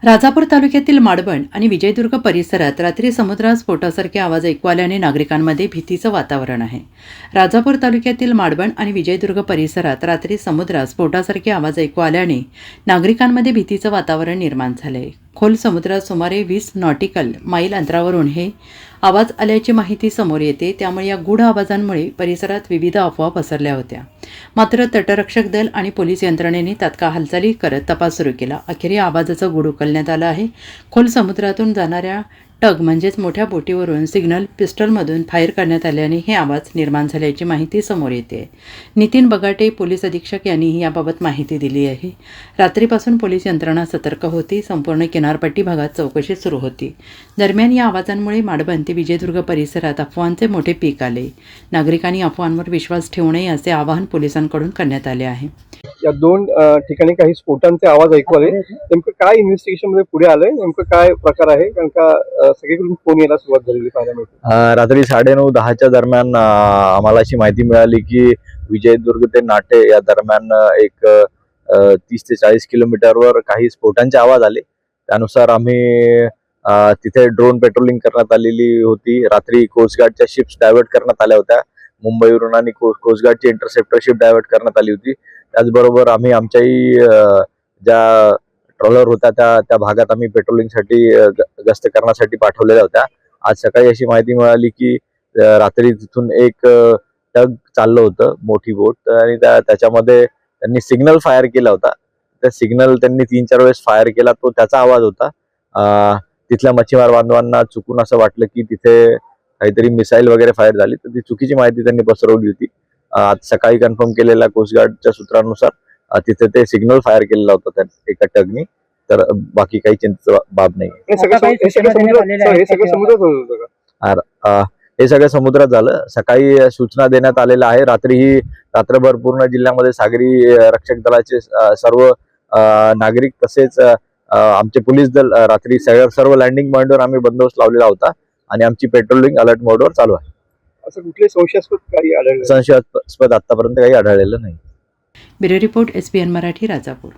राजापूर तालुक्यातील माडबन आणि विजयदुर्ग परिसरात रात्री समुद्रात स्फोटासारखे आवाज ऐकू आल्याने नागरिकांमध्ये भीतीचं वातावरण आहे. राजापूर तालुक्यातील माडबन आणि विजयदुर्ग परिसरात रात्री समुद्रात स्फोटासारखे आवाज ऐकू आल्याने नागरिकांमध्ये भीतीचं वातावरण निर्माण झालंय. खोल समुद्रात सुमारे 20 नॉटिकल मैल अंतरावरून हे आवाज आल्याची माहिती समोर येते. त्यामुळे या गूढ आवाजांमुळे परिसरात विविध अफवा पसरल्या होत्या. मात्र तटरक्षक दल आणि पोलीस यंत्रणेने तात्काळ हालचाली करत तपास सुरू केला. अखेर या आवाजाचं गूढ उकलण्यात आलं आहे. खोल समुद्रातून जाणाऱ्या टग म्हणजेच मोठ्या बोटीवरून सिग्नल पिस्टलमधून फायर करण्यात आल्याने हे आवाज निर्माण झाल्याची माहिती समोर येते. नितीन बगाटे पोलीस अधीक्षक यांनीही याबाबत माहिती दिली आहे. रात्रीपासून पोलीस यंत्रणा सतर्क होती. संपूर्ण किनारपट्टी भागात चौकशी सुरू होती. दरम्यान या आवाजांमुळे माडबन ते विजयदुर्ग परिसरात अफवांचे मोठे पीक आले. नागरिकांनी अफवांवर विश्वास ठेवू नये असे आवाहन पोलिसांकडून करण्यात आले आहे. या दोन ठिकाणी काही स्फोटांचे आवाज ऐकू आले. नेमकं काय इन्व्हेस्टिगेशन मध्ये पुढे आलंय, नेमकं काय प्रकार आहे? कारण का सगळीकडून फोन यायला सुरुवात झालेली पाहायला मिळते. रात्री 9:30-10च्या दरम्यान आम्हाला अशी माहिती मिळाली की विजयदुर्ग ते नाटे या दरम्यान एक 30 ते 40 किलोमीटरवर काही स्फोटांचे आवाज आले. त्यानुसार आम्ही तिथे ड्रोन पेट्रोलिंग करण्यात आलेली होती. रात्री कोस्टगार्डच्या शिप्स डायव्हर्ट करण्यात आल्या होत्या. मुंबईवरून आणि कोस्टगार्डची इंटरसेप्टर शिप डायव्हर्ट करण्यात आली होती. त्याचबरोबर आम्ही आमच्याही ज्या ट्रॉलर होत्या त्या भागात आम्ही पेट्रोलिंगसाठी गस्त करण्यासाठी पाठवलेल्या होत्या. आज सकाळी अशी माहिती मिळाली की रात्री तिथून एक टग चाललं होतं, मोठी बोट, आणि त्याच्यामध्ये त्यांनी सिग्नल फायर केला होता. त्या सिग्नल त्यांनी 3-4 वेळेस फायर केला, तो त्याचा आवाज होता. तिथल्या मच्छीमार बांधवांना चुकून असं वाटलं की तिथे काहीतरी मिसाईल वगैरे फायर झाली, तर ती चुकीची माहिती त्यांनी पसरवली होती. आज सकाळी कन्फर्म केलेल्या कोस्टगार्डच्या सूत्रानुसार तिथे ते सिग्नल फायर केलेला होता त्या एका टगनी. तर बाकी काही चिंतेची बाब नाही. हे सगळं समुद्रात झालं. सकाळी सूचना देण्यात आलेल्या आहे. रात्रभर पूर्ण जिल्ह्यामध्ये सागरी रक्षक दलाचे सर्व नागरिक तसेच आमचे पोलीस दल रात्री सर्व लँडिंग पॉइंटवर आम्ही बंदोबस्त लावलेला होता आणि आमची पेट्रोलिंग अलर्ट मोडवर चालू आहे. असं कुठले संशयास्पद आतापर्यंत काही आढळलेलं नाही. Bureau report SBN Marathi, Rajapur.